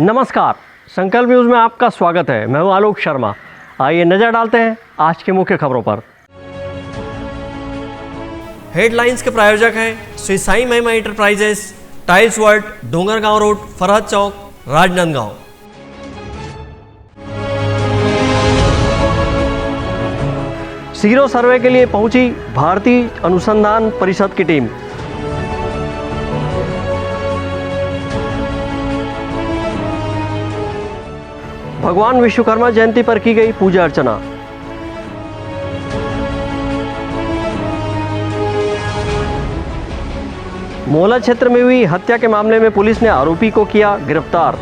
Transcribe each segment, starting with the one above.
नमस्कार, संकल्प न्यूज़ में आपका स्वागत है। मैं हूं आलोक शर्मा। आइए नजर डालते हैं आज की मुख्य खबरों पर। हेडलाइंस के प्रायोजक हैं Shri Sai Mahima enterprises, tiles world, Dongargaon road, Farhad Chowk, Rajnandgaon. Sero survey के लिए पहुंची भारतीय अनुसंधान परिषद की टीम। भगवान विश्वकर्मा जयंती पर की गई पूजा अर्चना। मोहल्ला क्षेत्र में हुई हत्या के मामले में पुलिस ने आरोपी को किया गिरफ्तार।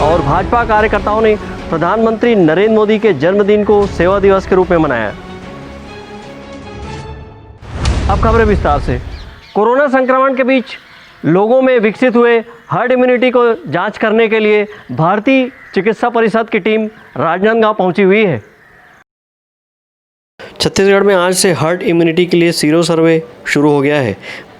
और भाजपा कार्यकर्ताओं ने प्रधानमंत्री नरेंद्र मोदी के जन्मदिन को सेवा दिवस के रूप में मनाया। अब खबरें विस्तार से। कोरोना संक्रमण के बीच लोगों में विकसित हुए हर्ड इम्यूनिटी को जांच करने के लिए भारतीय चिकित्सा परिषद की टीम राजनांदगांव पहुंची हुई है। छत्तीसगढ़ में आज से हर्ड इम्यूनिटी के लिए सीरो सर्वे शुरू हो गया है।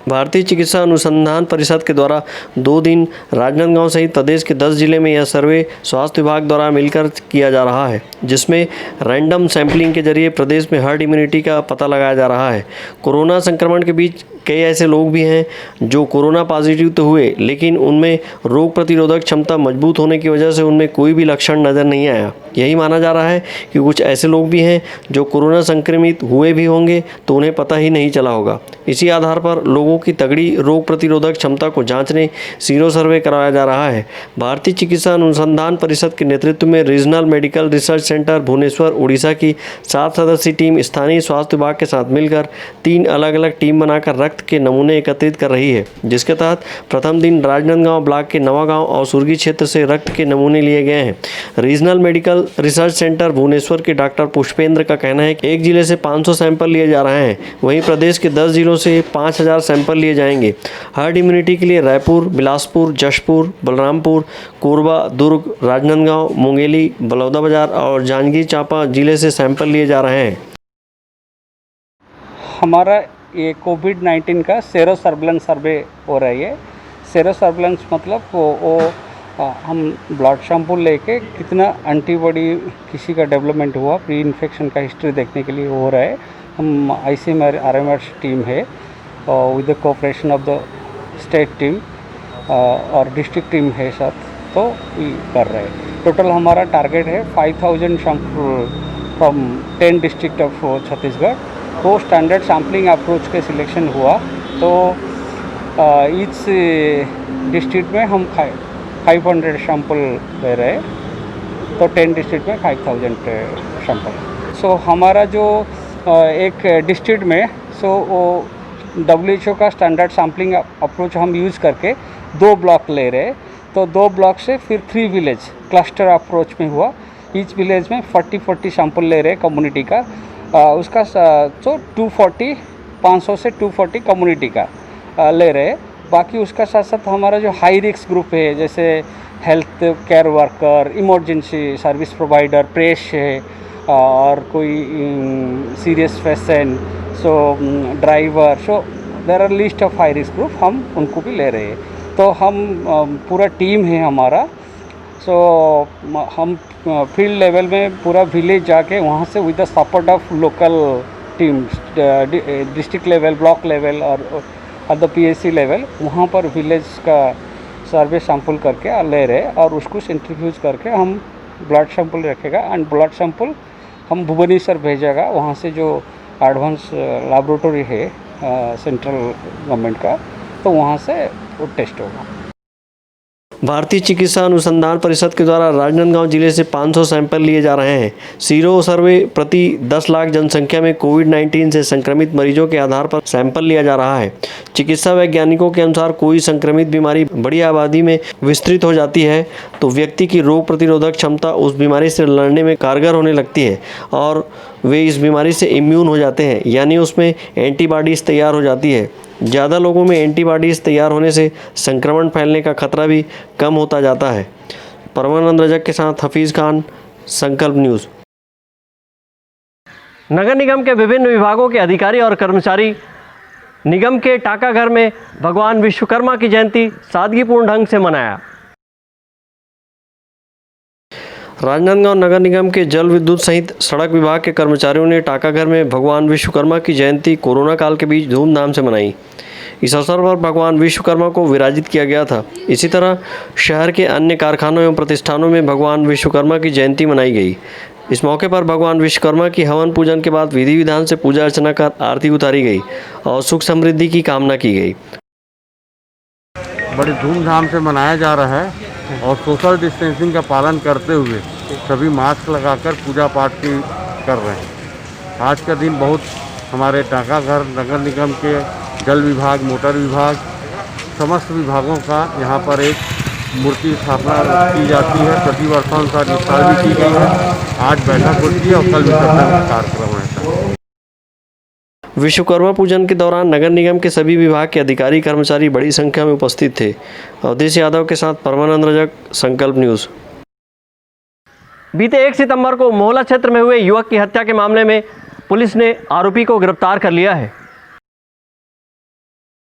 भारतीय चिकित्सा अनुसंधान परिषद के द्वारा 2 दिन राजनांदगांव सहित प्रदेश के 10 जिले में यह सर्वे स्वास्थ्य विभाग द्वारा मिलकर किया जा रहा है, जिसमें रैंडम सैंपलिंग के जरिए प्रदेश में हर्ड इम्यूनिटी का पता लगाया जा रहा है। कोरोना संक्रमण के बीच कई ऐसे लोग भी हैं जो कोरोना पॉजिटिव तो हुए, लेकिन उनमें रोग प्रतिरोधक क्षमता मजबूत होने की वजह से उनमें कोई भी लक्षण नज़र नहीं आया। यही माना जा रहा है कि कुछ ऐसे लोग भी हैं जो कोरोना संक्रमित हुए भी होंगे तो उन्हें पता ही नहीं चला होगा। इसी आधार पर लोगों की तगड़ी रोग प्रतिरोधक क्षमता को जांचने सीरो सर्वे कराया जा रहा है। भारतीय चिकित्सा अनुसंधान परिषद के नेतृत्व में regional medical research centre Bhubaneswar, Orissa की 7 सदस्यीय टीम स्थानीय स्वास्थ्य विभाग के साथ मिलकर 3 अलग अलग टीम बनाकर रक्त के नमूने एकत्रित कर रही है, जिसके तहत प्रथम दिन राजनांदगांव ब्लॉक के नवागांव और सुरगी क्षेत्र से रक्त के नमूने लिए गए हैं। Regional medical research centre Bhubaneswar के डॉक्टर पुष्पेंद्र का कहना है कि एक जिले से 500 सैंपल लिए जा रहे हैं, वहीं प्रदेश के 10 जिलों से 5000 सैंपल लिए जाएंगे। हर्ड इम्यूनिटी के लिए रायपुर, बिलासपुर, जशपुर, बलरामपुर, कोरबा, दुर्ग, राजनांदगांव, मुंगेली, बलौदाबाजार और जांजगीर चांपा जिले से सैंपल लिए जा रहे हैं। हमारा ये कोविड-19 का सेरो सर्विलेंस सर्वे हो रही है। सेरो सर्विलेंस मतलब वो हम ब्लड सैंपल लेके कितना एंटीबॉडी किसी का डेवलपमेंट हुआ, प्री इन्फेक्शन का हिस्ट्री देखने के लिए हो रहा है। हम ICMR RMR टीम है with the cooperation of the state team और डिस्ट्रिक्ट टीम है साथ, तो कर रहे हैं। टोटल हमारा टारगेट है 5000 sample from 10 district of Chhattisgarh. तो स्टैंडर्ड सैम्पलिंग अप्रोच के सिलेक्शन हुआ, तो ईच डिस्ट्रिक्ट में हम 500 सैंपल ले रहे हैं, तो 10 डिस्ट्रिक्ट में 5000 सैंपल। सो हमारा जो एक डिस्ट्रिक्ट में वो WHO का स्टैंडर्ड सैम्पलिंग अप्रोच हम यूज़ करके 2 ब्लॉक ले रहे हैं, तो 2 ब्लॉक से फिर 3 विलेज क्लस्टर अप्रोच में हुआ। ईच विलेज में 40 सैंपल ले रहे हैं कम्युनिटी का। उसका तो 500 से 240 कम्युनिटी का ले रहे हैं। बाकी उसका साथ साथ हमारा जो हाई रिस्क ग्रुप है, जैसे health care worker, emergency service provider, press है और कोई serious patient, so driver, so there are list of high risk group, हम उनको भी ले रहे हैं। तो हम पूरा टीम है हमारा, सो हम फील्ड लेवल में पूरा विलेज जाके वहाँ से with the support of local teams, district level, block level और एट द PSC लेवल, वहाँ पर विलेज का सर्वे सैंपल करके ले रहे, और उसको सेंट्रीफ्यूज करके हम ब्लड सैंपल रखेगा एंड ब्लड सैंपल हम भुवनेश्वर भेजेगा। वहाँ से जो एडवांस लैबोरेटरी है सेंट्रल गवर्नमेंट का, तो वहाँ से वो टेस्ट होगा। भारतीय चिकित्सा अनुसंधान परिषद के द्वारा राजनांदगांव जिले से 500 सैंपल लिए जा रहे हैं। सीरो सर्वे प्रति 10 लाख जनसंख्या में कोविड-19 से संक्रमित मरीजों के आधार पर सैंपल लिया जा रहा है। चिकित्सा वैज्ञानिकों के अनुसार कोई संक्रमित बीमारी बड़ी आबादी में विस्तृत हो जाती है तो व्यक्ति की रोग प्रतिरोधक क्षमता उस बीमारी से लड़ने में कारगर होने लगती है और वे इस बीमारी से इम्यून हो जाते हैं, यानी उसमें एंटीबॉडीज़ तैयार हो जाती है। ज़्यादा लोगों में एंटीबॉडीज़ तैयार होने से संक्रमण फैलने का खतरा भी कम होता जाता है। परमानंद रजक के साथ हफीज़ खान, संकल्प न्यूज़। नगर निगम के विभिन्न विभागों के अधिकारी और कर्मचारी निगम के टाका घर में भगवान विश्वकर्मा की जयंती सादगीपूर्ण ढंग से मनाया। राजनांदगांव नगर निगम के जल विद्युत सहित सड़क विभाग के कर्मचारियों ने टाका घर में भगवान विश्वकर्मा की जयंती कोरोना काल के बीच धूमधाम से मनाई। इस अवसर पर भगवान विश्वकर्मा को विराजित किया गया था। इसी तरह शहर के अन्य कारखानों एवं प्रतिष्ठानों में भगवान विश्वकर्मा की जयंती मनाई गई। इस मौके पर भगवान विश्वकर्मा की हवन पूजन के बाद विधि विधान से पूजा अर्चना कर आरती उतारी गई और सुख समृद्धि की कामना की गई। बड़ी धूमधाम से मनाया जा रहा है और सोशल डिस्टेंसिंग का पालन करते हुए सभी मास्क लगाकर पूजा पाठ की कर रहे हैं। आज का दिन बहुत हमारे टाका घर नगर निगम के जल विभाग, मोटर विभाग, समस्त विभागों का यहाँ पर एक मूर्ति स्थापना की जाती है। प्रति वर्षानुसार इस साल भी की गई है। आज बैठक होती है और कल विसर्जन का कार्यक्रम रहता है। विश्वकर्मा पूजन के दौरान नगर निगम के सभी विभाग के अधिकारी कर्मचारी बड़ी संख्या में उपस्थित थे। अवधेश यादव के साथ परमानंद रजक, संकल्प न्यूज़। बीते 1 सितंबर को मोहला क्षेत्र में हुए युवक की हत्या के मामले में पुलिस ने आरोपी को गिरफ्तार कर लिया है।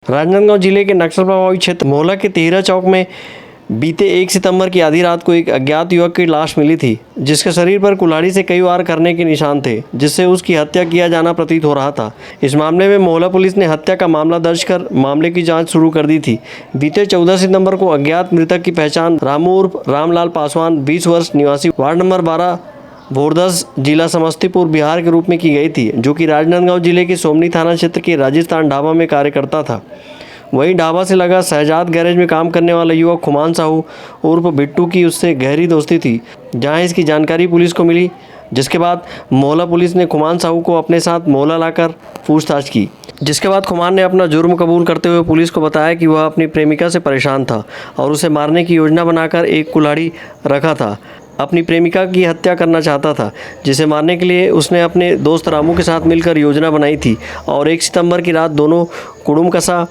राजनांदगांव जिले के नक्सल प्रभावित क्षेत्र मोहला के तिहरा चौक में बीते 1 सितंबर की आधी रात को एक अज्ञात युवक की लाश मिली थी, जिसके शरीर पर कुल्हाड़ी से कई वार करने के निशान थे, जिससे उसकी हत्या किया जाना प्रतीत हो रहा था। इस मामले में मोहला पुलिस ने हत्या का मामला दर्ज कर मामले की जांच शुरू कर दी थी। बीते 14 सितंबर को अज्ञात मृतक की पहचान रामू उर्फ रामलाल पासवान 20 वर्ष निवासी वार्ड नंबर 12 भोरदस जिला समस्तीपुर बिहार के रूप में की गई थी, जो कि राजनांदगांव जिले के सोमनी थाना क्षेत्र के राजस्थान ढाबा में कार्य करता था। वहीं ढाबा से लगा शहजाद गैरेज में काम करने वाला युवक खुमान साहू उर्फ बिट्टू की उससे गहरी दोस्ती थी, जहां इसकी जानकारी पुलिस को मिली, जिसके बाद मोहला पुलिस ने खुमान साहू को अपने साथ मोहला लाकर पूछताछ की। जिसके बाद खुमान ने अपना जुर्म कबूल करते हुए पुलिस को बताया कि वह अपनी प्रेमिका से परेशान था और उसे मारने की योजना बनाकर एक कुल्हाड़ी रखा था। अपनी प्रेमिका की हत्या करना चाहता था, जिसे मारने के लिए उसने अपने दोस्त रामू के साथ मिलकर योजना बनाई थी और 1 सितंबर की रात दोनों कुड़ुमकसा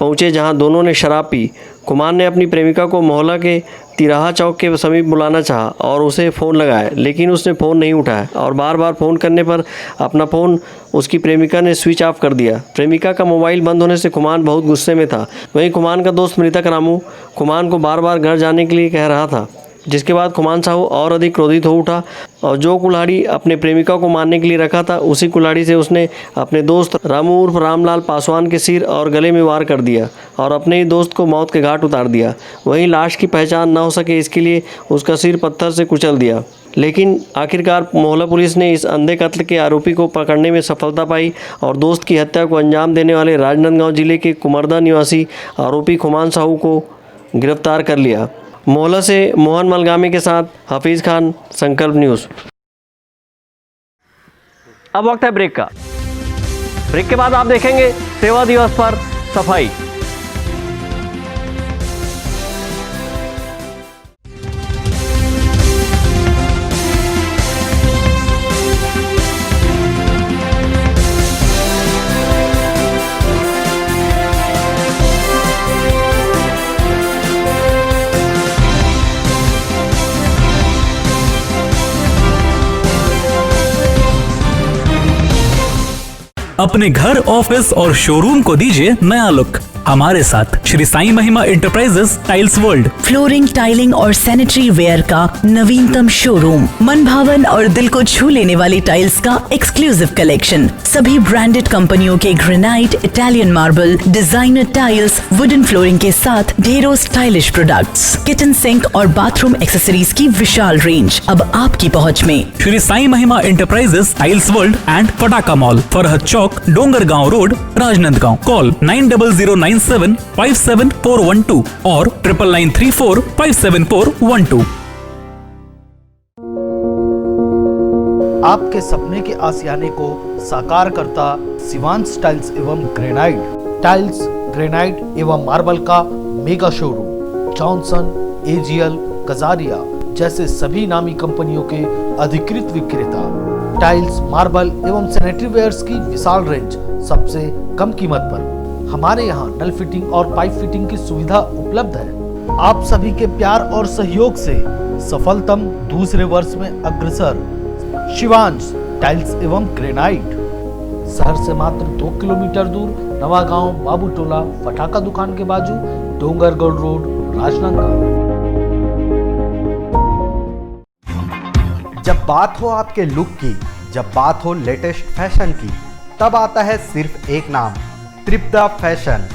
पहुंचे, जहां दोनों ने शराब पी। कुमान ने अपनी प्रेमिका को मोहल्ला के तिराहा चौक के समीप बुलाना चाहा और उसे फ़ोन लगाया, लेकिन उसने फ़ोन नहीं उठाया और बार बार फ़ोन करने पर अपना फ़ोन उसकी प्रेमिका ने स्विच ऑफ कर दिया। प्रेमिका का मोबाइल बंद होने से कुमान बहुत गुस्से में था। वहीं कुमान का दोस्त मृतक रामू कुमान को बार बार घर जाने के लिए कह रहा था, जिसके बाद खुमान साहू और अधिक क्रोधित हो उठा और जो कुल्हाड़ी अपने प्रेमिका को मारने के लिए रखा था, उसी कुल्हाड़ी से उसने अपने दोस्त रामू उर्फ रामलाल पासवान के सिर और गले में वार कर दिया और अपने ही दोस्त को मौत के घाट उतार दिया। वहीं लाश की पहचान न हो सके इसके लिए उसका सिर पत्थर से कुचल दिया। लेकिन आखिरकार मोहल्ला पुलिस ने इस अंधे कत्ल के आरोपी को पकड़ने में सफलता पाई और दोस्त की हत्या को अंजाम देने वाले राजनांदगांव जिले के कुमरदा निवासी आरोपी खुमान साहू को गिरफ्तार कर लिया। मोहल्ला से मोहन मलगामी के साथ हफीज़ खान, संकल्प न्यूज़। अब वक्त है ब्रेक का। ब्रेक के बाद आप देखेंगे सेवा दिवस पर सफाई। अपने घर, ऑफिस और शोरूम को दीजिए नया लुक हमारे साथ Shri Sai Mahima enterprises tiles world. Flooring, tiling और सैनिटरी वेयर का नवीनतम शोरूम, मन भावन और दिल को छू लेने वाली टाइल्स का एक्सक्लूसिव कलेक्शन, सभी ब्रांडेड कंपनियों के granite, Italian marble, designer tiles, wooden flooring के साथ ढेरों स्टाइलिश प्रोडक्ट्स, किचन सिंक और बाथरूम एक्सेसरीज की विशाल रेंज अब आपकी पहुंच में। Shri Sai Mahima enterprises tiles world and फटाका मॉल, फरहद चौक, डोंगरगांव रोड, राजनांदगांव। कॉल 9009757412 और 9994574412। आपके सपने के आशियाने को साकार करता शिवांश टाइल्स एवं ग्रेनाइट। टाइल्स, ग्रेनाइट एवं मार्बल का mega showroom, Johnson, AGL, Kajaria जैसे सभी नामी कंपनियों के अधिकृत विक्रेता। टाइल्स, मार्बल एवं सैनिटरी वेयर्स की विशाल रेंज सबसे कम कीमत पर। हमारे यहाँ नल फिटिंग और पाइप फिटिंग की सुविधा उपलब्ध है। आप सभी के प्यार और सहयोग से सफलतम दूसरे वर्ष में अग्रसर शिवांश टाइल्स एवं ग्रेनाइट। शहर से मात्र 2 किलोमीटर दूर नवागांव बाबूटोला फटाका दुकान के बाजू डोंगरगढ़ रोड राजनांदगांव। जब बात हो आपके लुक की, जब बात हो लेटेस्ट फैशन की, तब आता है सिर्फ एक नाम, त्रिपदा फैशन।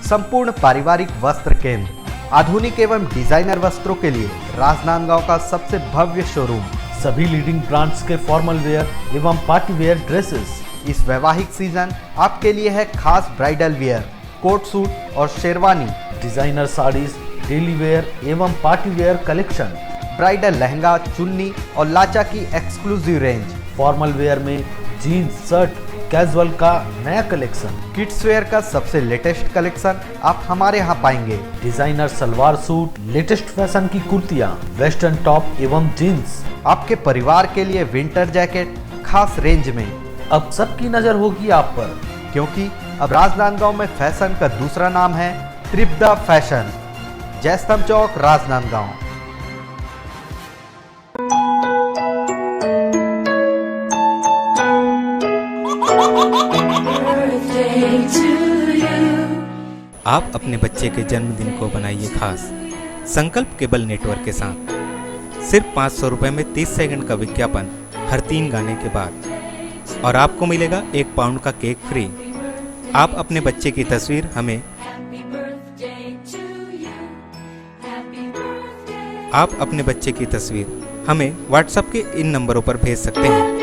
संपूर्ण पारिवारिक वस्त्र केंद्र, आधुनिक एवं डिजाइनर वस्त्रों के लिए राजनांदगांव का सबसे भव्य शोरूम। सभी लीडिंग ब्रांड्स के फॉर्मल वेयर एवं पार्टी वेयर ड्रेसेस। इस वैवाहिक सीजन आपके लिए है खास ब्राइडल वेयर, कोट सूट और sherwani, designer saris, daily wear एवं party wear collection, bridal lehenga, chunni और लाचा की एक्सक्लूसिव रेंज, फॉर्मल वेयर में जीन्स, शर्ट, कैजुअल का नया कलेक्शन, किड्स वेयर का सबसे लेटेस्ट कलेक्शन आप हमारे यहाँ पाएंगे। Designer salwar suit, latest fashion की कुर्तियाँ, वेस्टर्न टॉप एवं जीन्स, आपके परिवार के लिए विंटर जैकेट खास रेंज में। अब सबकी नजर होगी आप पर, क्योंकि अब राजनांदगांव में फैशन का दूसरा नाम है त्रिपदा फैशन। जयस्तंभ चौक, राजनांदगांव। आप अपने बच्चे के जन्मदिन को बनाइए खास संकल्प केबल नेटवर्क के साथ। सिर्फ 500 रुपये में 30 सेकंड का विज्ञापन हर 3 गाने के बाद और आपको मिलेगा 1 पाउंड का केक फ्री। आप अपने बच्चे की तस्वीर हमें व्हाट्सएप के इन नंबरों पर भेज सकते हैं।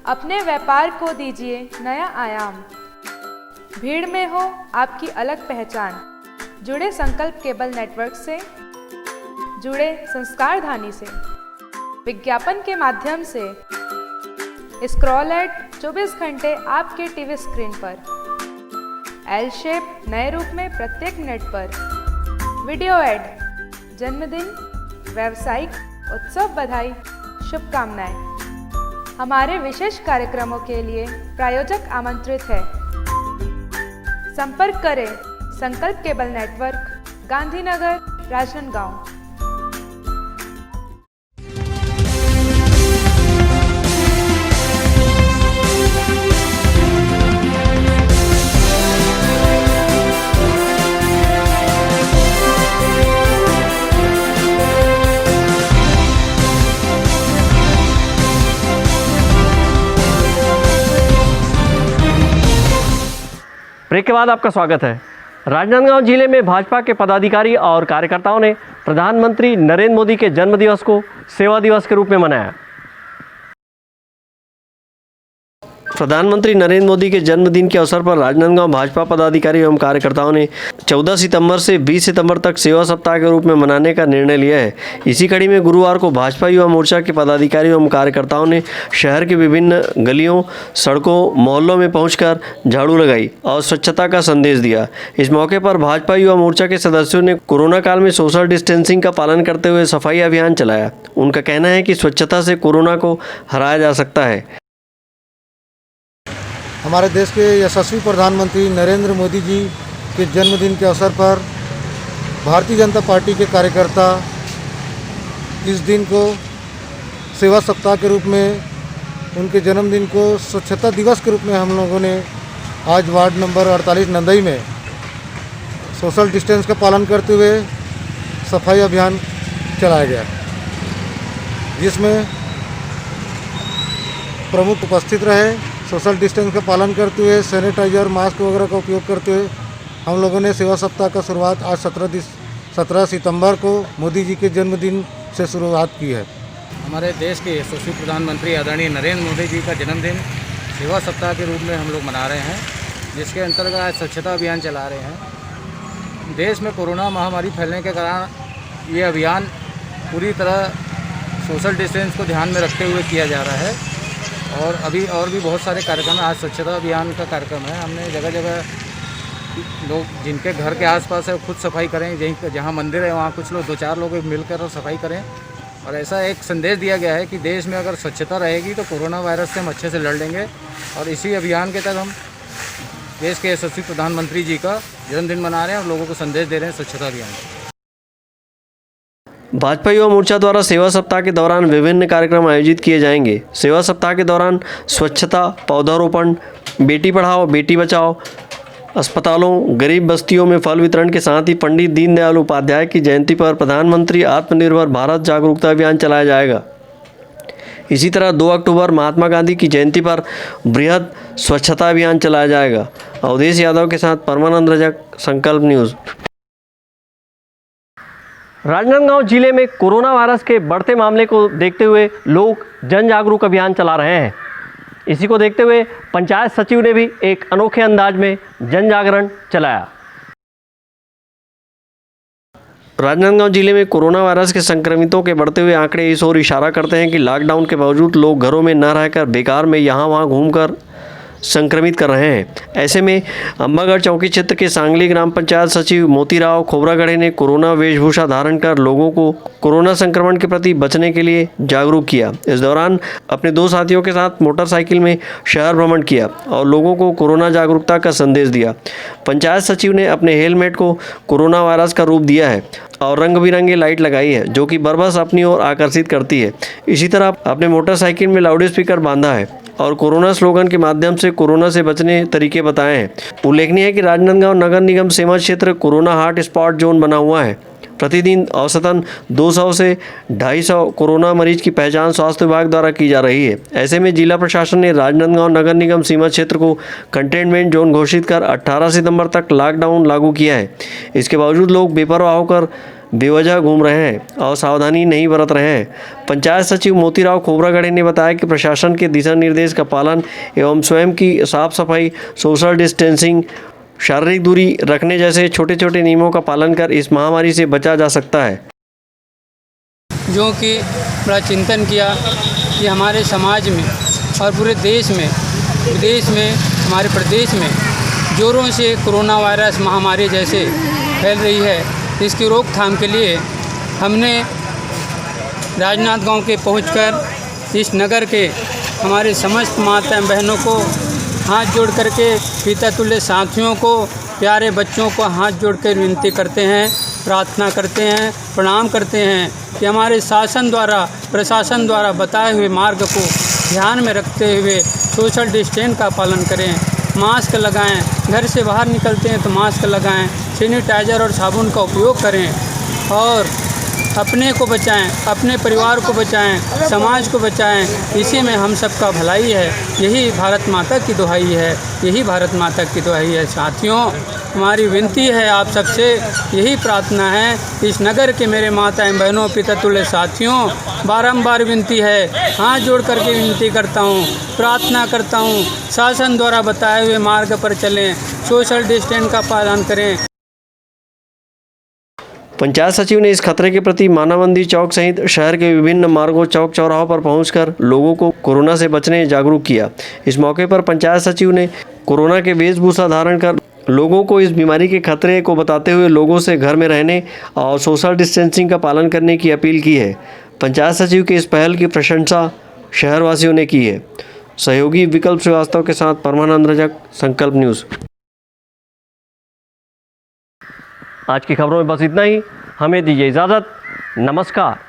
अपने व्यापार को दीजिए नया आयाम। भीड़ में हो आपकी अलग पहचान। जुड़े संकल्प केबल नेटवर्क से, जुड़े संस्कारधानी से। विज्ञापन के माध्यम से स्क्रॉल एड 24 घंटे आपके टीवी स्क्रीन पर। एल शेप नए रूप में प्रत्येक मिनट पर। वीडियो एड, जन्मदिन, व्यावसायिक उत्सव बधाई, शुभकामनाएं। हमारे विशेष कार्यक्रमों के लिए प्रायोजक आमंत्रित है। संपर्क करें Sankalp cable network, Gandhinagar, Rajnandgaon. Break के बाद आपका स्वागत है। राजनांदगांव जिले में भाजपा के पदाधिकारी और कार्यकर्ताओं ने प्रधानमंत्री नरेंद्र मोदी के जन्मदिवस को सेवा दिवस के रूप में मनाया। प्रधानमंत्री नरेंद्र मोदी के जन्मदिन के अवसर पर राजनांदगांव भाजपा पदाधिकारी एवं कार्यकर्ताओं ने 14 सितंबर से 20 सितंबर तक सेवा सप्ताह के रूप में मनाने का निर्णय लिया है। इसी कड़ी में गुरुवार को भाजपा युवा मोर्चा के पदाधिकारी एवं कार्यकर्ताओं ने शहर के विभिन्न गलियों, सड़कों, मोहल्लों में पहुंचकर झाड़ू लगाई और स्वच्छता का संदेश दिया। इस मौके पर भाजपा युवा मोर्चा के सदस्यों ने कोरोना काल में सोशल डिस्टेंसिंग का पालन करते हुए सफाई अभियान चलाया। उनका कहना है कि स्वच्छता से कोरोना को हराया जा सकता है। हमारे देश के यशस्वी प्रधानमंत्री नरेंद्र मोदी जी के जन्मदिन के अवसर पर भारतीय जनता पार्टी के कार्यकर्ता इस दिन को सेवा सप्ताह के रूप में, उनके जन्मदिन को स्वच्छता दिवस के रूप में हम लोगों ने आज वार्ड नंबर 48 नंदई में सोशल डिस्टेंस का पालन करते हुए सफाई अभियान चलाया गया, जिसमें प्रमुख उपस्थित रहे। सोशल डिस्टेंस का पालन करते हुए सैनिटाइजर, मास्क वगैरह का उपयोग करते हुए हम लोगों ने सेवा सप्ताह का शुरुआत आज 17 सितंबर को मोदी जी के जन्मदिन से शुरुआत की है। हमारे देश के यशस्वी प्रधानमंत्री आदरणीय नरेंद्र मोदी जी का जन्मदिन सेवा सप्ताह के रूप में हम लोग मना रहे हैं, जिसके अंतर्गत आज स्वच्छता अभियान चला रहे हैं। देश में कोरोना महामारी फैलने के कारण ये अभियान पूरी तरह सोशल डिस्टेंस को ध्यान में रखते हुए किया जा रहा है और अभी और भी बहुत सारे कार्यक्रम हैं। आज स्वच्छता अभियान का कार्यक्रम है। हमने जगह जगह लोग जिनके घर के आसपास है खुद सफाई करें, जहाँ मंदिर है वहाँ कुछ लोग 2-4 लोग मिलकर और सफाई करें। और ऐसा एक संदेश दिया गया है कि देश में अगर स्वच्छता रहेगी तो कोरोना वायरस से हम अच्छे से लड़ लेंगे। और इसी अभियान के तहत हम देश के यशस्वी प्रधानमंत्री जी का जन्मदिन मना रहे हैं और लोगों को संदेश दे रहे हैं स्वच्छता अभियान। भाजपा युवा मोर्चा द्वारा सेवा सप्ताह के दौरान विभिन्न कार्यक्रम आयोजित किए जाएंगे। सेवा सप्ताह के दौरान स्वच्छता, पौधारोपण, बेटी पढ़ाओ बेटी बचाओ, अस्पतालों, गरीब बस्तियों में फल वितरण के साथ ही पंडित दीनदयाल उपाध्याय की जयंती पर प्रधानमंत्री आत्मनिर्भर भारत जागरूकता अभियान चलाया जाएगा। इसी तरह 2 अक्टूबर महात्मा गांधी की जयंती पर बृहद स्वच्छता अभियान चलाया जाएगा। अवधेश यादव के साथ परमानंद रजक, संकल्प न्यूज़। राजनांदगांव जिले में कोरोना वायरस के बढ़ते मामले को देखते हुए लोग जन जागरूक अभियान चला रहे हैं। इसी को देखते हुए पंचायत सचिव ने भी एक अनोखे अंदाज में जन जागरण चलाया। राजनांदगांव जिले में कोरोना वायरस के संक्रमितों के बढ़ते हुए आंकड़े इस ओर इशारा करते हैं कि लॉकडाउन के बावजूद लोग घरों में न रहकर बेकार में यहाँ वहाँ घूमकर संक्रमित कर रहे हैं। ऐसे में अंबागढ़ चौकी क्षेत्र के सांगली ग्राम पंचायत सचिव मोतीराव खोबरागढ़े ने कोरोना वेशभूषा धारण कर लोगों को कोरोना संक्रमण के प्रति बचने के लिए जागरूक किया। इस दौरान अपने 2 साथियों के साथ मोटरसाइकिल में शहर भ्रमण किया और लोगों को कोरोना जागरूकता का संदेश दिया। पंचायत सचिव ने अपने हेलमेट को कोरोना वायरस का रूप दिया है और रंग बिरंगी लाइट लगाई है जो कि बरबस अपनी ओर आकर्षित करती है। इसी तरह अपने मोटरसाइकिल में लाउड स्पीकर बांधा है और कोरोना स्लोगन के माध्यम से कोरोना से बचने तरीके बताए हैं। उल्लेखनीय है कि राजनांदगांव नगर निगम सीमा क्षेत्र कोरोना हॉट स्पॉट जोन बना हुआ है। प्रतिदिन औसतन 200 से 250 कोरोना मरीज की पहचान स्वास्थ्य विभाग द्वारा की जा रही है। ऐसे में जिला प्रशासन ने राजनांदगांव नगर निगम सीमा क्षेत्र को कंटेनमेंट जोन घोषित कर 18 सितंबर तक लॉकडाउन लागू किया है। इसके बावजूद लोग बेपरवाह होकर बेवजह घूम रहे हैं और सावधानी नहीं बरत रहे हैं। पंचायत सचिव मोतीराव खोबरागढ़े ने बताया कि प्रशासन के दिशा निर्देश का पालन एवं स्वयं की साफ सफाई, सोशल डिस्टेंसिंग, शारीरिक दूरी रखने जैसे छोटे छोटे नियमों का पालन कर इस महामारी से बचा जा सकता है। जो कि बड़ा चिंतन किया कि हमारे समाज में और पूरे देश में, विदेश में, हमारे प्रदेश में जोरों से कोरोना वायरस महामारी जैसे फैल रही है। इसकी रोकथाम के लिए हमने राजनांदगांव के पहुंचकर इस नगर के हमारे समस्त माता बहनों को हाथ जोड़ करके, पितृतुल्य साथियों को, प्यारे बच्चों को हाथ जोड़कर विनती करते हैं, प्रार्थना करते हैं, प्रणाम करते हैं कि हमारे शासन द्वारा, प्रशासन द्वारा बताए हुए मार्ग को ध्यान में रखते हुए सोशल डिस्टेंस का पालन करें, मास्क लगाएं, घर से बाहर निकलते हैं तो मास्क लगाएं, सैनिटाइज़र और साबुन का उपयोग करें और अपने को बचाएं, अपने परिवार को बचाएं, समाज को बचाएं। इसी में हम सबका भलाई है। यही भारत माता की दुहाई है, यही भारत माता की दुहाई है। साथियों, हमारी विनती है आप सबसे, यही प्रार्थना है, इस नगर के मेरे माताएं बहनों, पितृतुल्य साथियों, बारंबार विनती है, हाथ जोड़ करके विनती करता हूँ, प्रार्थना करता हूँ, शासन द्वारा बताए हुए मार्ग पर चलें, सोशल डिस्टेंस का पालन करें। पंचायत सचिव ने इस खतरे के प्रति मानावंदी चौक सहित शहर के विभिन्न मार्गों, चौक चौराहों पर पहुंचकर लोगों को कोरोना से बचने जागरूक किया। इस मौके पर पंचायत सचिव ने कोरोना के वेशभूषा धारण कर लोगों को इस बीमारी के खतरे को बताते हुए लोगों से घर में रहने और सोशल डिस्टेंसिंग का पालन करने की अपील की है। पंचायत सचिव की इस पहल की प्रशंसा शहरवासियों ने की है। सहयोगी विकल्प श्रीवास्तव के साथ परमानंद रजक, संकल्प न्यूज़। आज की खबरों में बस इतना ही। हमें दीजिए इजाज़त। नमस्कार।